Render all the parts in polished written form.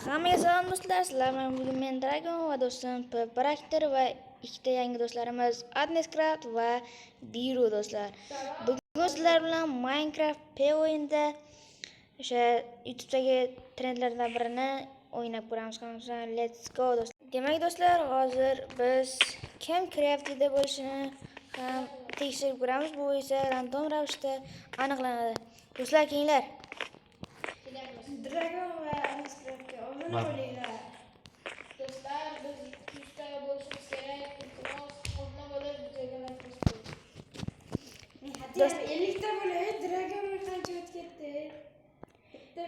Hammaga salom do'stlar. Sizlar bilan bugun men Dragon va do'stim Praktor va ikkita yangi do'stlarimiz Adnescraft va Biru do'stlar. Bugun sizlar bilan Minecraft P o'yinida o'sha YouTube'dagi trendlardan birini o'ynab ko'ramiz. Let's go do'stlar. Demak do'stlar, hozir biz kim kreativda bo'lishini ham tekshirib ko'ramiz. Bu esa random ravishda aniqlanadi. Do'stlar, kelinglar. Dragon va Adnescraftga obuna bo'linglar. Do'stlar, biz 200 ta bo'lishimiz kerak. Iltimos, obuna bo'lib, videoga like bosing. Do'stlar, 50 ta bo'lib, Dragon qancha o'tib ketdi? Bitta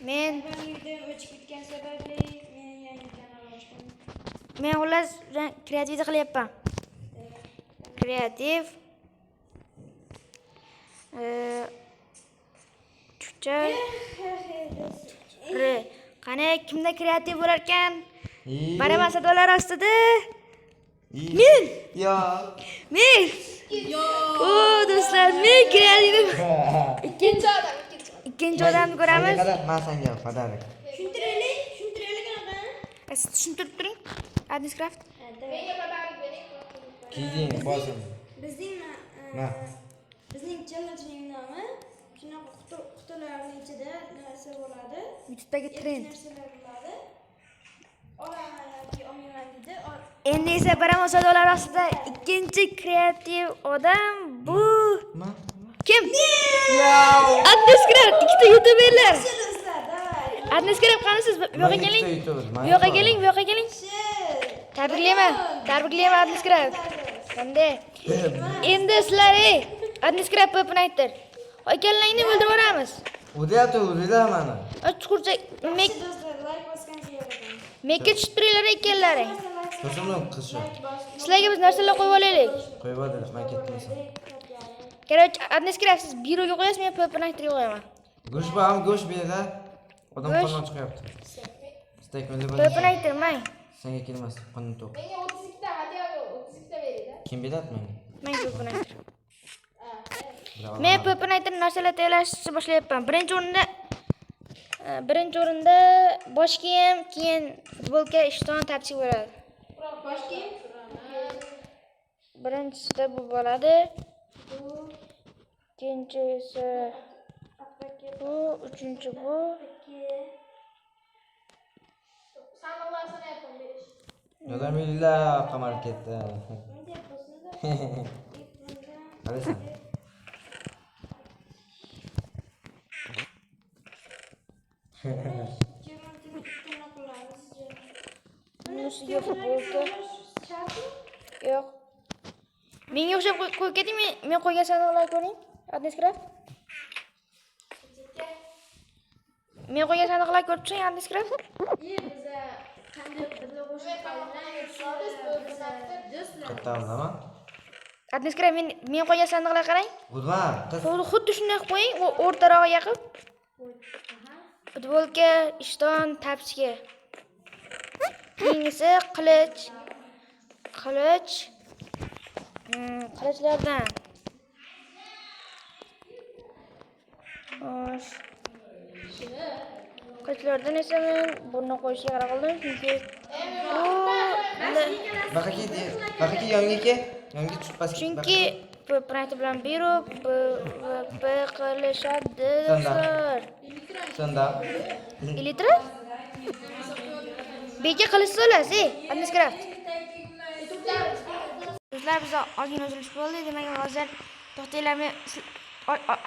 Men videom o'chib ketgan sababli men yangi kanal ochdim. Men xullas kreativda qilyapman. Kreativ. Chucha. Qani kimda kreativ bo'lar ekan? Baraman sadolar ostida. Men. Yo. Men. O do'stlar, men kreativ. Ikkinchi odamni ko'ramiz. Men senga padarik. Tushuntiraylik aka. Siz tushuntirib turing. Adnescraft. Menga padarik bering. Keyin bosim. Bizning challengening nomi shunaqa qutilarning ichida narsa bo'ladi. YouTube'dagi trend. Narsalar bo'ladi. Olaman yoki olmayman deydi. Endi esa baraman sadolar ostida ikkinchi kreativ odam bu kim? Adnescraft, ikkita YouTuberlar. Adnescraft qani siz? Bu yoqqa keling. Bu yoqqa keling, bu yoqqa keling. Tabriklayman Adnescraft. Qanday? Endi sizlar Adnescraft Popnator. Akallangni o'ldirib yuboramiz. O'dayapti, o'ylayman. Chuqurcha Do'stlar, like bosgancha yo'qekan. mekka tushib turinglar ikkallaring. Qo'shimni qilishim. Sizlarga biz narsalar qo'yib olaylik. Qo'yib oldik, men ketdim. Kerak, Adnescraft siz Biroga qo'yasiz, men Popnatorga qo'yaman. Go'sht ham go'sht berdi. Odam qonun chiqyapti. Stek o'ldi bo'ldi. Popnator men. Senga kelmas, qonun to'q. Menga 32 ta, hadiya 32 ta beringlar. Kim beradi menga? Men Popnator. Men Popnator narsalar tayyorlashni boshlayapman. Birinchi o'rinda bosh kiyim, keyin futbolka, ishton tartib bo'ladi. Bosh kiyim. Birinchisida bu bo'ladi. Ikkinchi esa bu, uchinchi bu. Sandiqlarsini yapın berish. Yodam yilla qamal ketdi. Qarasan. Bunisiga futbolka. Yo'q. Menga o'xshab qo'yib keting, men qo'ygan sandiqlarni ko'ring. Adnescraft. Men qo'ygan sandiqlarni ko'rib turing, Adnescraft. Biza qanday birga qo'shib Kattaman. Adnescraft, men qo'ygan sandiqlarga qarang. O'dma, qiz. Xuddi shunday qilib qo'ying, o'rtarog'iga qilib. Futbolka, ishton, tapchka. Keyingisi qilich. Qilichlardan. Xo'sh. Qilichlardan esa men buni qo'yishga qaror qildim, chunki Baqa yonga ke. Yonga tushib pastga. chunki Popnator bilan Biru qilishadi do'stlar. Sonda. Elitra? Beka qilish olasiz, Adnescraft. Do'stlar, biz ozgina uzilish bo'ldi. Demak, hozir to'xtanglar, men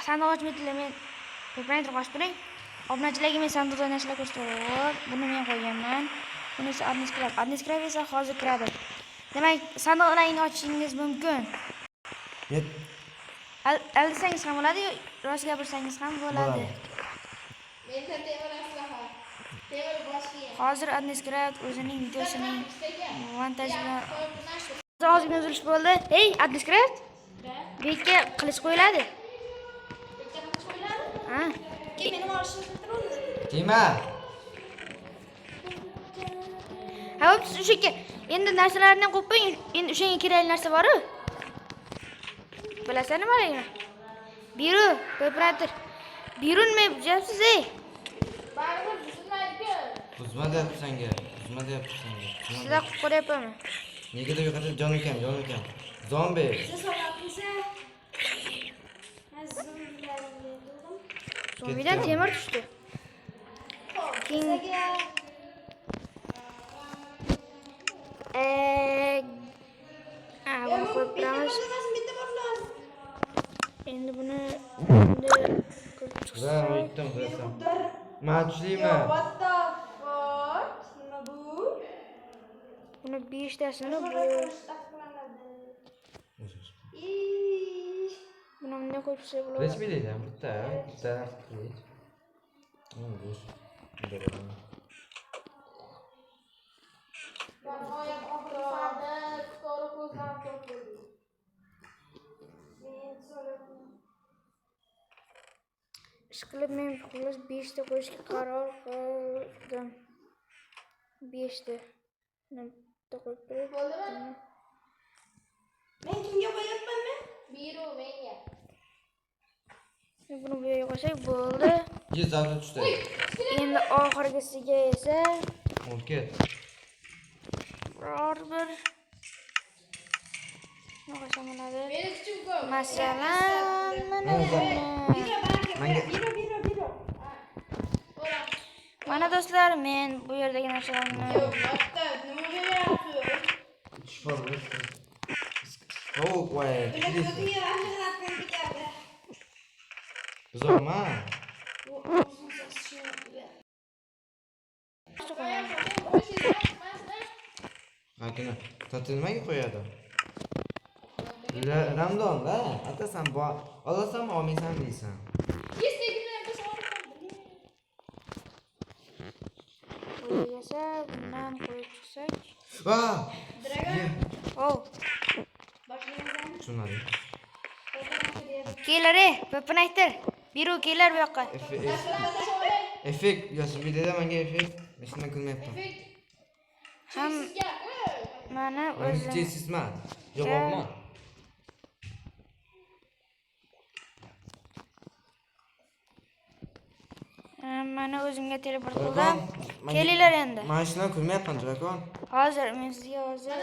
sandiq ochmaydilar, men Popnator qo'shib turing. Obunachilarga men sandiqdan narsalar ko'rsataman. Buni men qo'yganman. Buni esa Adnescraft esa hozir kiradi. Demak, sandiqlarni ochishingiz mumkin. Alsangiz ham bo'ladi, rost gapirsangiz ham bo'ladi. Menda temir aslaha. Temir bosh kiyim. Hozir Adnescraft o'zining videosining montaji bilan Popnator. ozgina uzilish bo'ldi. Hey, Adnescraft. Beka qilich qo'yiladi. Bitta qilich qo'yiladi. Ha. Kim meni olishni turadi? Kema. Ha, siz o'sha endi narsalarni qo'yib qo'ying. Endi o'shanga kerakli narsa bor-ku. Bilasizmi nimaligini? Biru, Popnator. Biru nima yapsiz, ey? Baribir buzilmaydi-ku. Buzma deyapti senga. Buzma deyapti senga. Sizlar qo'ryapmanmi? Negadir yo'qotib jon ukam. Zombi. Size so'rabmisa? Ha, zombilarimga dedim. Zombidan temir tushdi. Keyin buni qo'yib turamiz. Bitta botlar. Endi buni qilib Ular chiqsak, o'tdim qilasan. Men tushlaymi? What the fuck? Nima bu? buni 5 tasini bu buni bunday qo'yib tursak bo'ladi. Qilish bilaydan bitta qilich. Bo'sh. Nihoyat oxirida Xitoy ko'zdan ko'rdi. Ishqilib men xullas 5 ta qo'yishga qaror qildim. 5 ta. Bitta qo'yib turib. Bo'ldimi? Men kimga qo'yapmanmi? Biru menga. Buni bu yerga qo'ysak bo'ldi. Zavda tushdi. Endi oxirgisiga esa Okey. biror bir nima qilsam bo'ladi? Meni kuchim ko'p. Masalan, mana buni. Biro. Ora. Mana do'stlar, men bu yerdagi narsalarni Yo'qda nima bo'lyapti? Shifo. Sovuq voy. Uzokma. Akina, tatilmaga qo'yadi. Ramdonda, atasan bu olasanmi, olmaysanmi deysan. qo'ysa, bundan qo'yib chiqsak. Va! Oh, Tushunmadim. kellar, Popin aytdi. Biru kellar bu yoqqa. Effekt, yo'sin videoda menga effekt. Men shundan kulmayapman. Ham mana Men o'zim jessizma. Javobma. mana o'zimga teleport qildim. Kelinglar endi. Men shundan kulmayapman, Drakon. Hozir men sizga hozir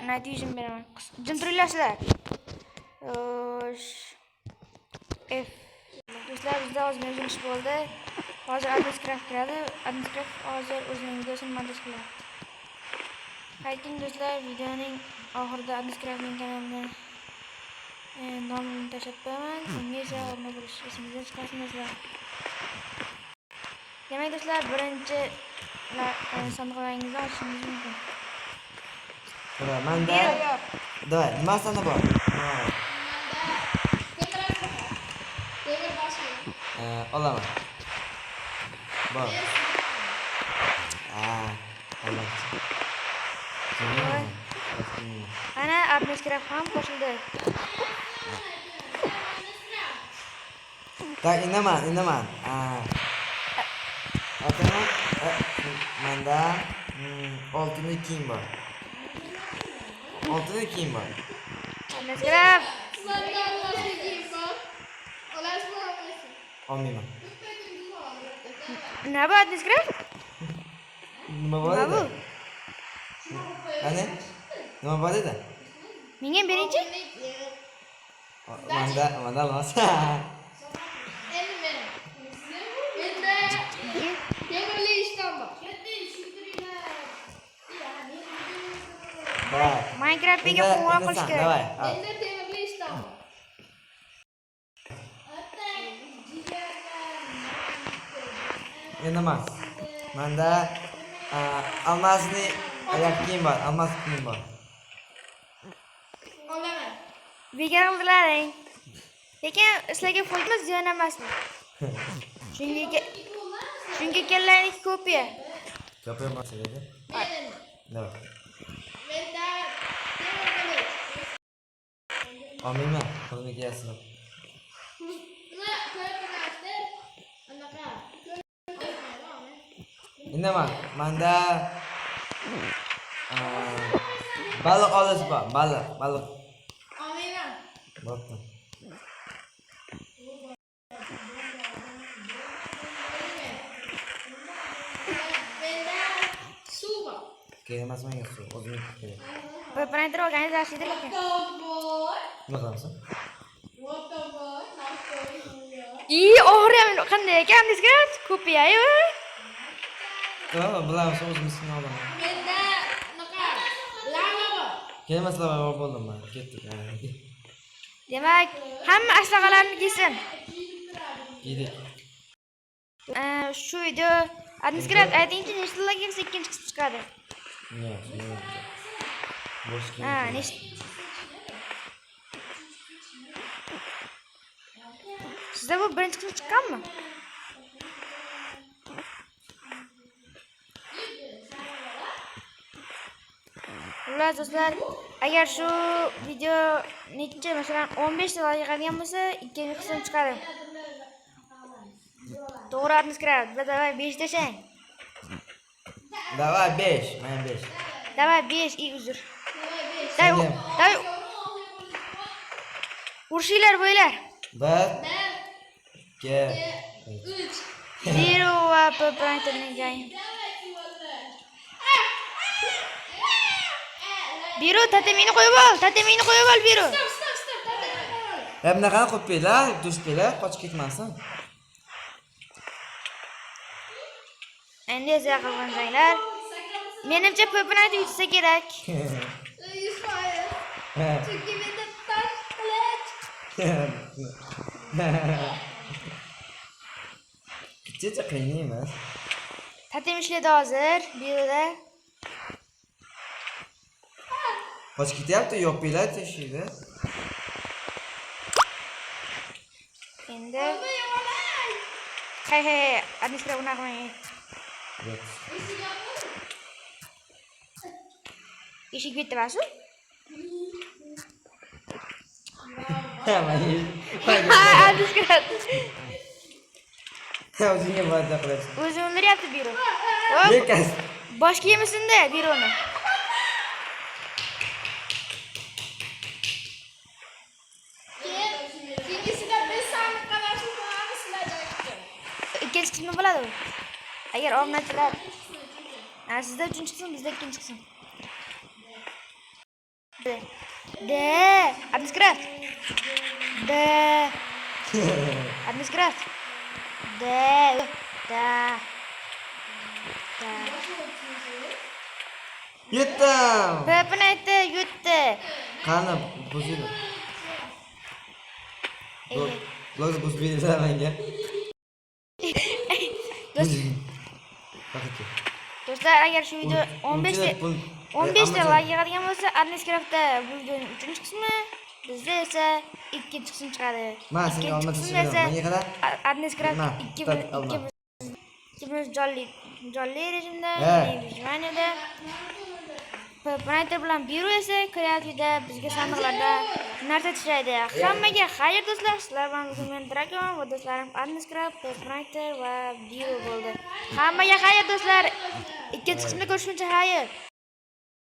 natijani beraman. Jim turinglar sizlar. F. Do'stlar, bizda hozir mevzu ish bo'ldi. Hozir Adminscraft kiradi. Adminscraft hozir o'zining videosini montaj qiladi. Qayting do'stlar, videoning oxirida Adminscraftning kanalini nomini tashlab qo'yaman. Unga esa obuna bo'lish esingizdan chiqarsin do'stlar. Demak do'stlar, birinchi sandiqlaringizni ochishingiz mumkin. Mana menda. Davay, nima sanda bor? Olaman. Bor. Olaman. Ana Adminscraft ham qo'shildi. Tak, inaman. Otana, menda oltinli kiyim bor. Adminscraft. Olmayman. Nima bu Adminscraft? Nima bor edi? Qani? Nima bor edi? Menga beringchi. Manda olmas. Temirli ishdan bor. Davay. Minecraftga qo'ng'iroq qilish kerak. Davay. Endi temirli ishdan bor. Endi menda almasli oyoq kiyim bor, almas kiyim bor. Olaman. Bekor qildilaring. Lekin sizlarga foyda ziyon emasmi? Shunga kellarniki kopiya. Gapirmas edi. Davay. Menda temirli. Olmayman, qo'limga kiyasizlar. Nima ko'ribsizlar? Anaqa. Indaman, menda baliq olish bor, baliq. Olmayman. Bo'pti. Kerak emas menga suv. O'zim kerak. Peppermint organizatsiyada lekin. Nima qilasan? Og'riyam qanday ekan Discord? Ko'payayu. Bilamiz o'zimiz olaman. Menda naqa lava bor. Kerak emas lava bo'ldim men. Ketdik. Demak, hamma aslaqalarni kiysin. Kiydik. Shu video Discord aytingchi nechta like kelsa ikkinchi qism chiqadi. Yo'q. Bosh Ha, kerak. nechta? Sizda bu birinchi qism chiqqanmi? Xullas do'stlar, agar shu video necha, masalan 15 ta like qilgan bo'lsa, ikkinchi qism chiqadi. To'g'ri Discord, davay 5 tashang. Davay 5, men 5. Davay 5, uzr. Davay. Urishinglar bo'ylar. 1 2 Zero va Peppermintning jangi. Biro tatemini qo'yib ol, Biro. Bunaqa qo'yib qo'yinglar, dushpanglar qochib ketmasin. Endi esa qilgan janglar. Menimcha Peppermint yutsa kerak. 100%. Chunki menda tosh qilich. Kecha qiyin emas. Tatem ishlaydi hozir, Biroda. Qochib ketyapti, yopinglar teshikni. Endi Hey, Adniskra unaqa qilmang. Eshik bitta basu? Adniskra. O'zingga va'da qilasan. O'zi o'ldiryapti Biro. Lekas. Boshga yemisin-da Bironi. Keyingisida biz sani qarashni qilamiz sizlarga. Ikkinchi qismi bo'ladi bu. Agar obunachilar sizda 3-qism, bizda 2-qism. Admiskrat. Admiskrat. Yetdim. Peppermint yutdi. Qani, buzinglar. Loz buz beringlar menga. Do'stlar, agar shu video 15 ta like yig'adigan bo'lsa, Admiskratda bu videoning 3-qismi, bizda esa 2-qism chiqadi. Men senga olmadim, menga qara. Admiskrat 2 jonli rejimda, Vijvaniyada. Peppermint bilan Biro esa kreativda bizga sandiqlarda narsa tishlaydi. Hammaga xayr do'stlar. Sizlar bilan bugun men Dragon va do'stlarim Admiskrat, Peppermint va Biro bo'ldi. Hammaga xayr do'stlar. Ikkinchi qismda ko'rishguncha xayr.